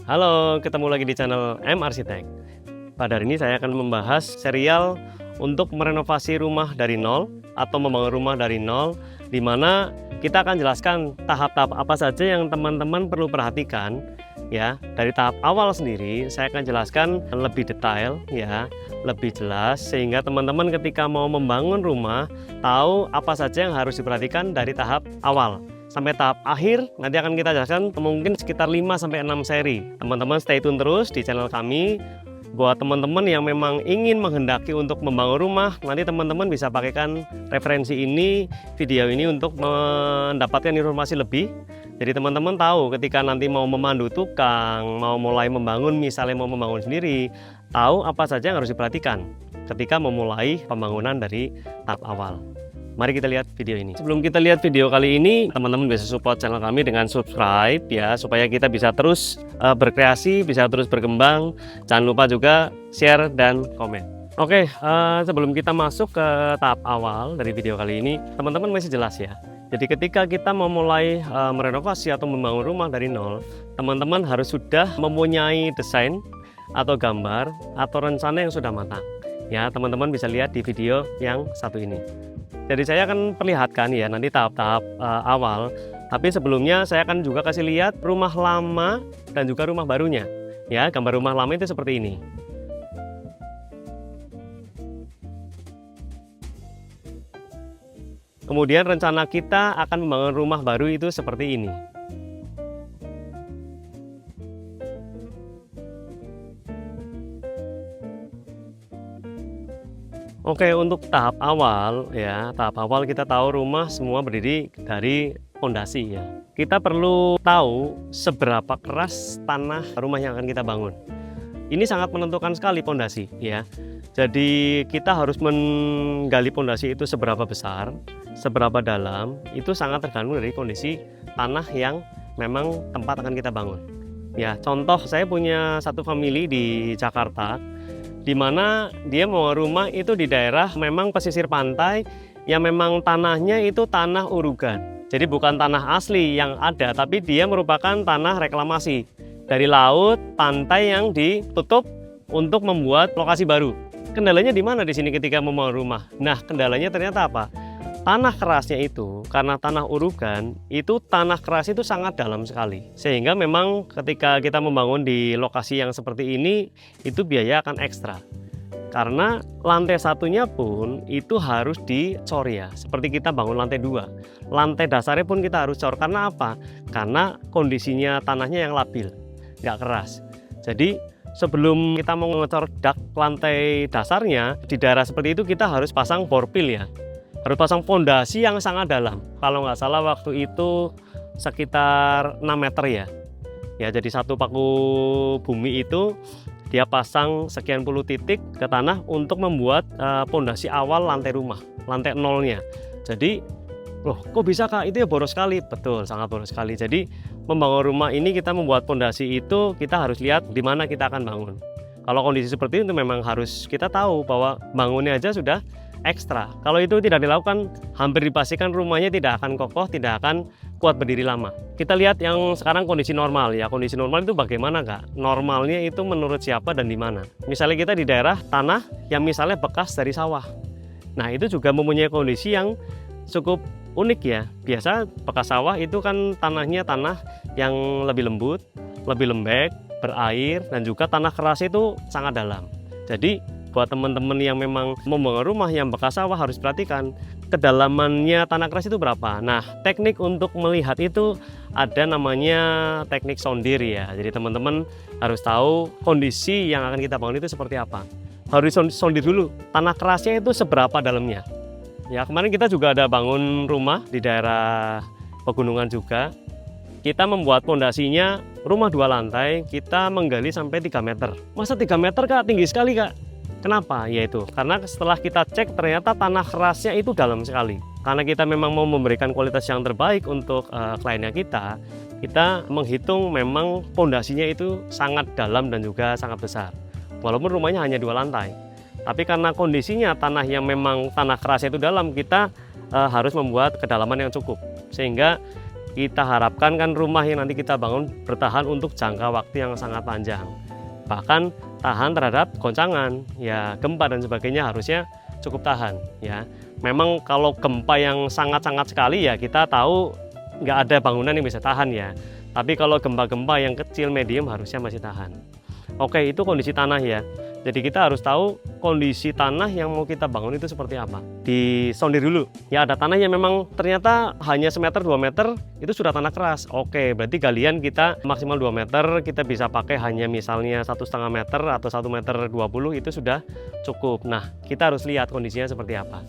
Halo, ketemu lagi di channel M Arsitek. Pada hari ini saya akan membahas serial untuk merenovasi rumah dari nol atau membangun rumah dari nol, di mana kita akan jelaskan tahap-tahap apa saja yang teman-teman perlu perhatikan. Ya, dari tahap awal sendiri saya akan jelaskan lebih detail, ya, lebih jelas, sehingga teman-teman ketika mau membangun rumah tahu apa saja yang harus diperhatikan dari tahap awal sampai tahap akhir. Nanti akan kita jelaskan mungkin sekitar 5-6 seri. Teman-teman stay tune terus di channel kami. Buat teman-teman yang memang ingin menghendaki untuk membangun rumah, nanti teman-teman bisa pakaikan referensi ini, video ini untuk mendapatkan informasi lebih. Jadi teman-teman tahu ketika nanti mau memandu tukang, mau mulai membangun, misalnya mau membangun sendiri, tahu apa saja yang harus diperhatikan ketika memulai pembangunan dari tahap awal. Mari kita lihat video ini. Sebelum kita lihat video kali ini, teman-teman bisa support channel kami dengan subscribe ya, supaya kita bisa terus berkreasi, bisa terus berkembang. Jangan lupa juga share dan komen. Oke, sebelum kita masuk ke tahap awal dari video kali ini, teman-teman masih jelas ya. Jadi ketika kita memulai merenovasi atau membangun rumah dari nol, teman-teman harus sudah mempunyai desain atau gambar atau rencana yang sudah matang. Ya, teman-teman bisa lihat di video yang satu ini. Jadi saya akan perlihatkan ya nanti tahap-tahap awal. Tapi sebelumnya saya akan juga kasih lihat rumah lama dan juga rumah barunya. Ya, gambar rumah lama itu seperti ini. Kemudian rencana kita akan membangun rumah baru itu seperti ini. Oke, untuk tahap awal ya, tahap awal kita tahu rumah semua berdiri dari fondasi ya. Kita perlu tahu seberapa keras tanah rumah yang akan kita bangun. Ini sangat menentukan sekali fondasi ya. Jadi kita harus menggali fondasi itu seberapa besar, seberapa dalam, itu sangat tergantung dari kondisi tanah yang memang tempat akan kita bangun. Ya, contoh saya punya satu family di Jakarta, di mana dia mau rumah itu di daerah memang pesisir pantai yang memang tanahnya itu tanah urugan. Jadi bukan tanah asli yang ada, tapi dia merupakan tanah reklamasi dari laut pantai yang ditutup untuk membuat lokasi baru. Kendalanya di mana di sini ketika membangun rumah? Nah, kendalanya ternyata apa? Tanah kerasnya itu, karena tanah urugan, itu tanah keras itu sangat dalam sekali. Sehingga memang ketika kita membangun di lokasi yang seperti ini, itu biaya akan ekstra. Karena lantai satunya pun itu harus dicor ya, seperti kita bangun lantai 2. Lantai dasarnya pun kita harus cor, karena apa? Karena kondisinya tanahnya yang labil, nggak keras. Jadi sebelum kita mau ngecor dak lantai dasarnya, di daerah seperti itu kita harus pasang borpil ya. Harus pasang fondasi yang sangat dalam. Kalau nggak salah waktu itu sekitar 6 meter ya. Ya, jadi satu paku bumi itu dia pasang sekian puluh titik ke tanah untuk membuat fondasi awal lantai rumah, lantai nolnya. Jadi, loh kok bisa Kak? Itu ya boros sekali. Betul, sangat boros sekali. Jadi membangun rumah ini kita membuat fondasi itu kita harus lihat di mana kita akan bangun. Kalau kondisi seperti itu memang harus kita tahu bahwa bangunnya aja sudah ekstra. Kalau itu tidak dilakukan, hampir dipastikan rumahnya tidak akan kokoh, tidak akan kuat berdiri lama. Kita lihat yang sekarang kondisi normal ya. Kondisi normal itu bagaimana Kak? Normalnya itu menurut siapa dan di mana? Misalnya kita di daerah tanah yang misalnya bekas dari sawah. Nah, itu juga mempunyai kondisi yang cukup unik ya. Biasa bekas sawah itu kan tanahnya tanah yang lebih lembut, lebih lembek, berair, dan juga tanah keras itu sangat dalam. Jadi buat teman-teman yang memang membangun rumah yang bekas sawah harus perhatikan kedalamannya tanah keras itu berapa. Nah, teknik untuk melihat itu ada namanya teknik sondir ya. Jadi teman-teman harus tahu kondisi yang akan kita bangun itu seperti apa. Harus sondir dulu tanah kerasnya itu seberapa dalamnya. Ya, kemarin kita juga ada bangun rumah di daerah pegunungan juga. Kita membuat fondasinya rumah 2 lantai, kita menggali sampai 3 meter. Masa 3 meter Kak? Tinggi sekali Kak. Kenapa? Yaitu karena setelah kita cek ternyata tanah kerasnya itu dalam sekali. Karena kita memang mau memberikan kualitas yang terbaik untuk kliennya kita menghitung memang fondasinya itu sangat dalam dan juga sangat besar. Walaupun rumahnya hanya 2 lantai. Tapi karena kondisinya tanah yang memang tanah kerasnya itu dalam, kita harus membuat kedalaman yang cukup. Sehingga Kita harapkan kan rumah yang nanti kita bangun bertahan untuk jangka waktu yang sangat panjang. Bahkan tahan terhadap goncangan, ya gempa dan sebagainya harusnya cukup tahan ya. Memang kalau gempa yang sangat-sangat sekali ya kita tahu nggak ada bangunan yang bisa tahan ya. Tapi kalau gempa-gempa yang kecil medium harusnya masih tahan. Oke, itu kondisi tanah ya. Jadi kita harus tahu kondisi tanah yang mau kita bangun itu seperti apa. Disondir dulu. Ya ada tanah yang memang ternyata hanya semeter 2 meter itu sudah tanah keras. Oke, berarti galian kita maksimal 2 meter, kita bisa pakai hanya misalnya 1,5 meter atau 1,20 meter itu sudah cukup. Nah, kita harus lihat kondisinya seperti apa.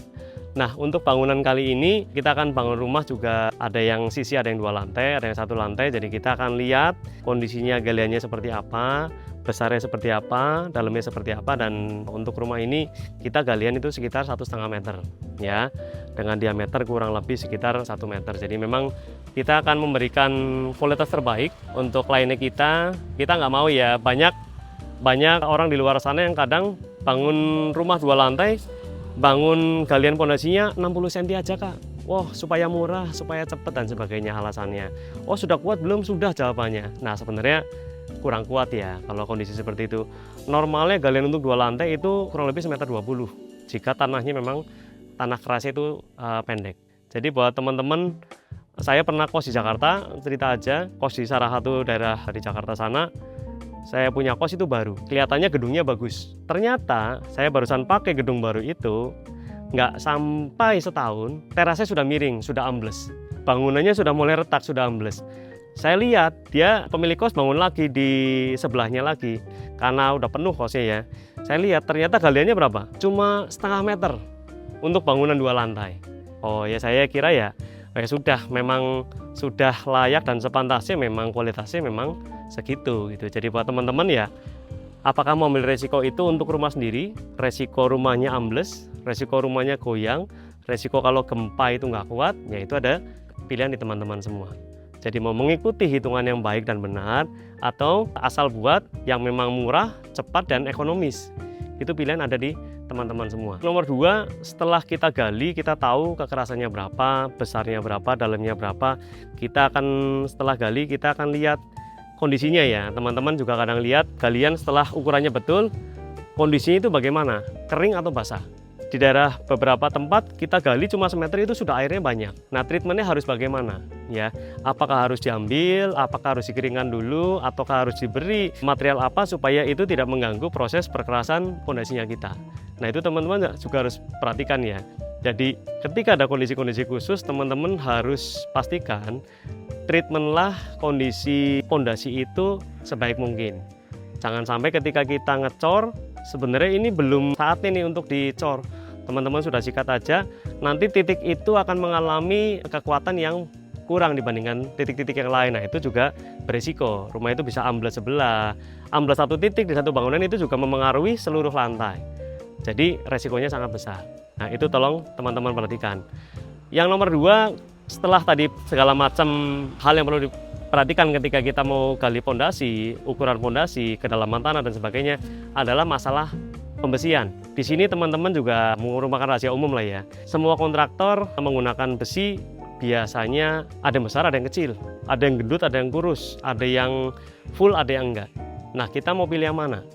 Nah, untuk bangunan kali ini kita akan bangun rumah juga ada yang sisi, ada yang 2 lantai, ada yang 1 lantai. Jadi kita akan lihat kondisinya galiannya seperti apa, besarnya seperti apa, dalamnya seperti apa, dan untuk rumah ini kita galian itu sekitar 1,5 meter ya, dengan diameter kurang lebih sekitar 1 meter. Jadi memang kita akan memberikan kualitas terbaik untuk kliennya kita. Kita nggak mau ya banyak orang di luar sana yang kadang bangun rumah 2 lantai, bangun galian pondasinya 60 cm aja kak. Wah, supaya murah, supaya cepet dan sebagainya alasannya. Oh, sudah kuat belum? Sudah jawabannya. Nah, sebenarnya kurang kuat ya kalau kondisi seperti itu. Normalnya galian untuk 2 lantai itu kurang lebih 1,20 meter jika tanahnya memang tanah kerasnya itu pendek. Jadi buat teman-teman, saya pernah kos di Jakarta, cerita aja, kos di salah satu daerah di Jakarta sana. Saya punya kos itu baru, kelihatannya gedungnya bagus. Ternyata saya barusan pakai gedung baru itu, nggak sampai setahun, terasnya sudah miring, sudah ambles. Bangunannya sudah mulai retak, sudah ambles. Saya lihat dia pemilik kos bangun lagi di sebelahnya lagi, karena udah penuh kosnya ya. Saya lihat ternyata galiannya berapa? Cuma 0,5 meter untuk bangunan 2 lantai. Oh ya, saya kira ya sudah, memang sudah layak dan sepantasnya, memang kualitasnya memang segitu gitu. Jadi buat teman-teman ya, apakah mau ambil resiko itu untuk rumah sendiri, resiko rumahnya ambles, resiko rumahnya goyang, resiko kalau gempa itu nggak kuat, ya itu ada pilihan di teman-teman semua. Jadi mau mengikuti hitungan yang baik dan benar, atau asal buat yang memang murah, cepat dan ekonomis, itu pilihan ada di teman-teman semua. Nomor 2, setelah kita gali, kita tahu kekerasannya berapa, besarnya berapa, dalamnya berapa. Kita akan setelah gali, kita akan lihat kondisinya ya. Teman-teman juga kadang lihat galian setelah ukurannya betul, kondisinya itu bagaimana, kering atau basah. Di daerah beberapa tempat kita gali cuma semeter itu sudah airnya banyak. Nah, treatmentnya harus bagaimana ya? Apakah harus diambil, apakah harus dikeringkan dulu, ataukah harus diberi material apa supaya itu tidak mengganggu proses perkerasan pondasinya kita. Nah, itu teman-teman juga harus perhatikan ya. Jadi ketika ada kondisi-kondisi khusus, teman-teman harus pastikan treatmentlah kondisi pondasi itu sebaik mungkin. Jangan sampai ketika kita ngecor, sebenarnya ini belum saatnya nih untuk dicor. Teman-teman sudah sikat aja, nanti titik itu akan mengalami kekuatan yang kurang dibandingkan titik-titik yang lain. Nah, itu juga berisiko. Rumah itu bisa ambles sebelah, ambles satu titik di satu bangunan itu juga memengaruhi seluruh lantai. Jadi resikonya sangat besar. Nah, itu tolong teman-teman perhatikan. Yang nomor 2, setelah tadi segala macam hal yang perlu diperhatikan ketika kita mau gali pondasi, ukuran pondasi, kedalaman tanah dan sebagainya, adalah masalah pembesian. Di sini teman-teman juga merupakan rahasia umum lah ya. Semua kontraktor menggunakan besi biasanya ada yang besar, ada yang kecil, ada yang gendut, ada yang kurus, ada yang full, ada yang enggak. Nah, kita mau pilih yang mana?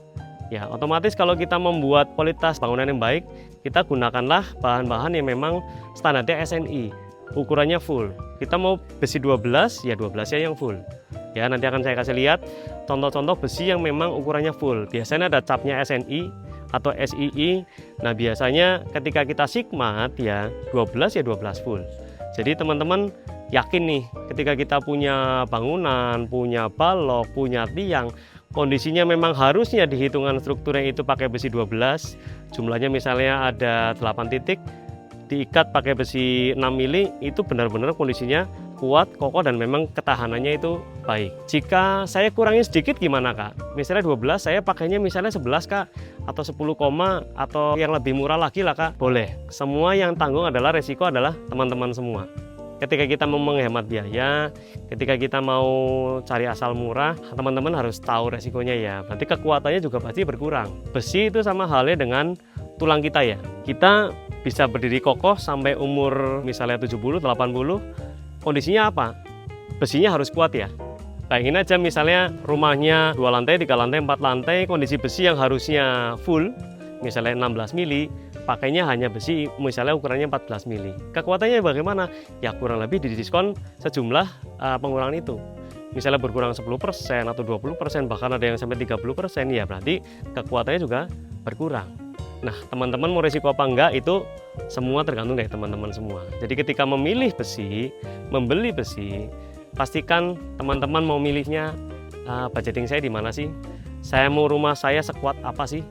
Ya, otomatis kalau kita membuat kualitas bangunan yang baik, kita gunakanlah bahan-bahan yang memang standarnya SNI, ukurannya full. Kita mau besi 12, ya 12 ya yang full. Ya, nanti akan saya kasih lihat contoh-contoh besi yang memang ukurannya full. Biasanya ada capnya SNI atau SII. Nah, biasanya ketika kita sigmat ya 12 ya 12 full. Jadi teman-teman yakin nih, ketika kita punya bangunan, punya balok, punya tiang, kondisinya memang harusnya di hitungan strukturnya itu pakai besi 12, jumlahnya misalnya ada 8 titik, diikat pakai besi 6 mili, itu benar-benar kondisinya kuat, kokoh, dan memang ketahanannya itu baik. Jika saya kurangi sedikit gimana kak? Misalnya 12, saya pakainya misalnya 11 kak, atau 10 koma, atau yang lebih murah lagi lah kak, boleh. Semua yang tanggung adalah resiko adalah teman-teman semua. Ketika kita mau menghemat biaya, ketika kita mau cari asal murah, teman-teman harus tahu resikonya ya. Berarti kekuatannya juga pasti berkurang. Besi itu sama halnya dengan tulang kita ya. Kita bisa berdiri kokoh sampai umur misalnya 70, 80, kondisinya apa? besinya harus kuat ya. Bayangin aja misalnya rumahnya 2 lantai, 3 lantai, 4 lantai, kondisi besi yang harusnya full, misalnya 16 mili, pakainya hanya besi misalnya ukurannya 14 mili. Kekuatannya bagaimana? Ya kurang lebih didiskon sejumlah pengurangan itu. Misalnya berkurang 10% atau 20%, bahkan ada yang sampai 30%, ya berarti kekuatannya juga berkurang. Nah, teman-teman mau risiko apa enggak itu semua tergantung dari teman-teman semua. Jadi ketika memilih besi, membeli besi, pastikan teman-teman mau milihnya budgeting saya di mana sih? Saya mau rumah saya sekuat apa sih?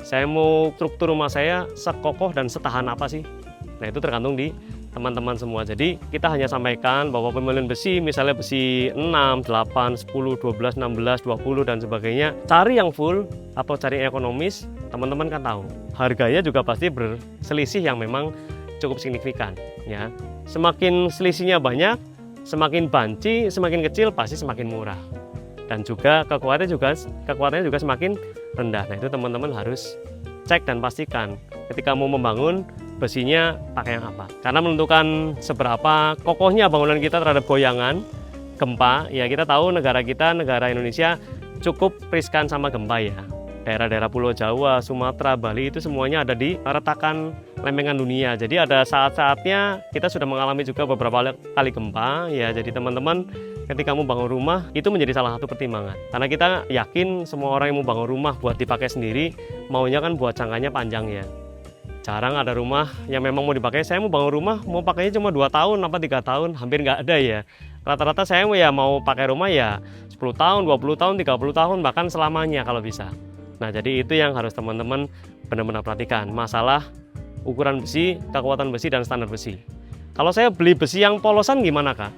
Saya mau struktur rumah saya sekokoh dan setahan apa sih? Nah, itu tergantung di teman-teman semua. Jadi kita hanya sampaikan bahwa pemilihan besi, misalnya besi 6, 8, 10, 12, 16, 20 dan sebagainya, cari yang full atau cari yang ekonomis, teman-teman kan tahu. Harganya juga pasti berselisih yang memang cukup signifikan ya. Semakin selisihnya banyak, semakin banci, semakin kecil pasti semakin murah. Dan juga kekuatannya juga semakin rendah. Nah, itu teman-teman harus cek dan pastikan ketika mau membangun besinya pakai yang apa. Karena menentukan seberapa kokohnya bangunan kita terhadap goyangan, gempa, ya kita tahu negara Indonesia cukup riskan sama gempa ya. Daerah-daerah Pulau Jawa, Sumatera, Bali itu semuanya ada di retakan lempengan dunia. Jadi ada saat-saatnya kita sudah mengalami juga beberapa kali gempa ya. Jadi teman-teman ketika mau bangun rumah itu menjadi salah satu pertimbangan. Karena kita yakin semua orang yang mau bangun rumah buat dipakai sendiri maunya kan buat jangkanya panjang ya. Jarang ada rumah yang memang mau dipakai, saya mau bangun rumah mau pakainya cuma 2 tahun apa 3 tahun, hampir nggak ada ya. Rata-rata saya ya mau pakai rumah ya 10 tahun, 20 tahun, 30 tahun, bahkan selamanya kalau bisa. Nah, jadi itu yang harus teman-teman benar-benar perhatikan. Masalah ukuran besi, kekuatan besi, dan standar besi. Kalau saya beli besi yang polosan gimana Kak?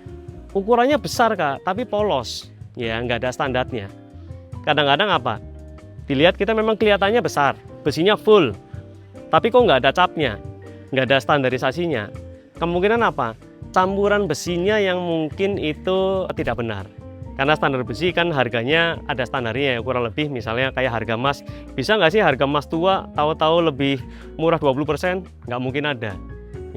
Ukurannya besar Kak, tapi polos. Ya, nggak ada standarnya. Kadang-kadang apa? Dilihat kita memang kelihatannya besar, besinya full. Tapi kok nggak ada capnya, nggak ada standarisasinya. Kemungkinan apa? Campuran besinya yang mungkin itu tidak benar. Karena standar besi kan harganya ada standarnya ya, kurang lebih misalnya kayak harga emas. Bisa nggak sih harga emas tua tahu-tahu lebih murah 20%? Nggak mungkin ada.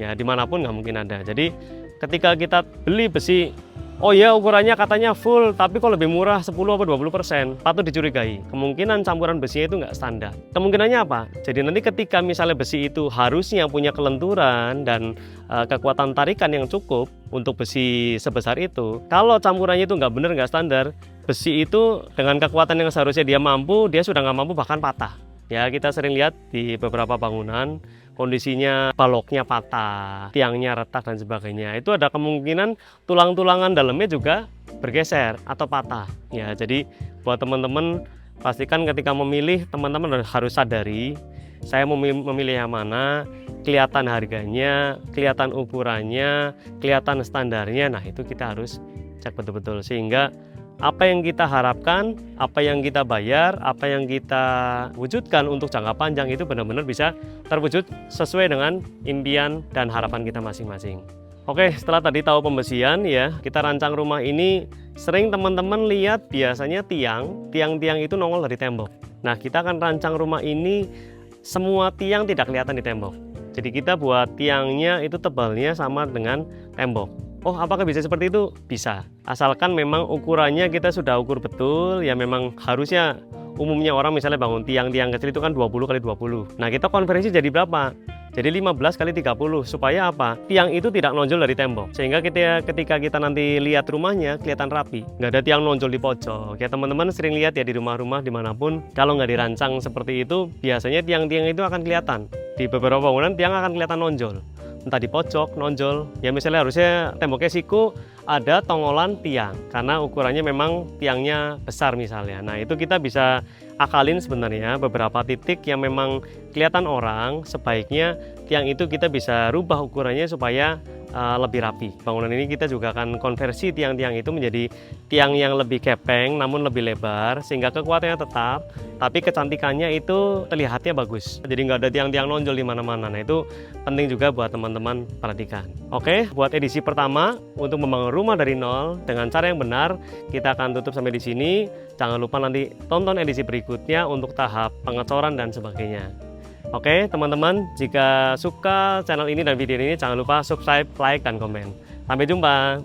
Ya dimanapun nggak mungkin ada. Jadi ketika kita beli besi, oh ya ukurannya katanya full, tapi kok lebih murah 10 atau 20%, patut dicurigai. Kemungkinan campuran besinya itu nggak standar. Kemungkinannya apa? Jadi nanti ketika misalnya besi itu harusnya punya kelenturan dan kekuatan tarikan yang cukup untuk besi sebesar itu, kalau campurannya itu nggak benar, nggak standar, besi itu dengan kekuatan yang seharusnya dia mampu, dia sudah nggak mampu bahkan patah. Ya kita sering lihat di beberapa bangunan, kondisinya baloknya patah, tiangnya retak dan sebagainya. Itu ada kemungkinan tulang-tulangan dalamnya juga bergeser atau patah. Ya, jadi buat teman-teman pastikan ketika memilih, teman-teman harus sadari saya memilih yang mana, kelihatan harganya, kelihatan ukurannya, kelihatan standarnya. Nah, itu kita harus cek betul-betul sehingga apa yang kita harapkan, apa yang kita bayar, apa yang kita wujudkan untuk jangka panjang itu benar-benar bisa terwujud sesuai dengan impian dan harapan kita masing-masing. Oke, setelah tadi tahu pembesian ya, kita rancang rumah ini sering teman-teman lihat biasanya tiang-tiang itu nongol dari tembok. Nah, kita akan rancang rumah ini semua tiang tidak kelihatan di tembok. Jadi kita buat tiangnya itu tebalnya sama dengan tembok. Oh, apakah bisa seperti itu? Bisa. Asalkan memang ukurannya kita sudah ukur betul, ya memang harusnya umumnya orang misalnya bangun tiang-tiang kecil itu kan 20 kali 20. Nah, kita konversi jadi berapa? Jadi 15 kali 30. Supaya apa? Tiang itu tidak nonjol dari tembok. Sehingga ketika kita nanti lihat rumahnya kelihatan rapi. Nggak ada tiang nonjol di pojok. Ya teman-teman sering lihat ya di rumah-rumah dimanapun. Kalau nggak dirancang seperti itu, biasanya tiang-tiang itu akan kelihatan. Di beberapa bangunan tiang akan kelihatan nonjol. Entah di pojok, nonjol, ya misalnya harusnya temboknya siku, ada tongolan tiang, karena ukurannya memang tiangnya besar misalnya. Nah itu kita bisa akalin sebenarnya beberapa titik yang memang kelihatan orang, sebaiknya tiang itu kita bisa rubah ukurannya supaya lebih rapi. Bangunan ini kita juga akan konversi tiang-tiang itu menjadi tiang yang lebih kepeng namun lebih lebar sehingga kekuatannya tetap, tapi kecantikannya itu terlihatnya bagus. Jadi nggak ada tiang-tiang nonjol di mana-mana. Nah itu penting juga buat teman-teman perhatikan. Oke, buat edisi pertama untuk membangun rumah dari nol dengan cara yang benar, kita akan tutup sampai di sini. Jangan lupa nanti tonton edisi berikutnya untuk tahap pengecoran dan sebagainya. Oke teman-teman, jika suka channel ini dan video ini jangan lupa subscribe, like, dan komen. Sampai jumpa.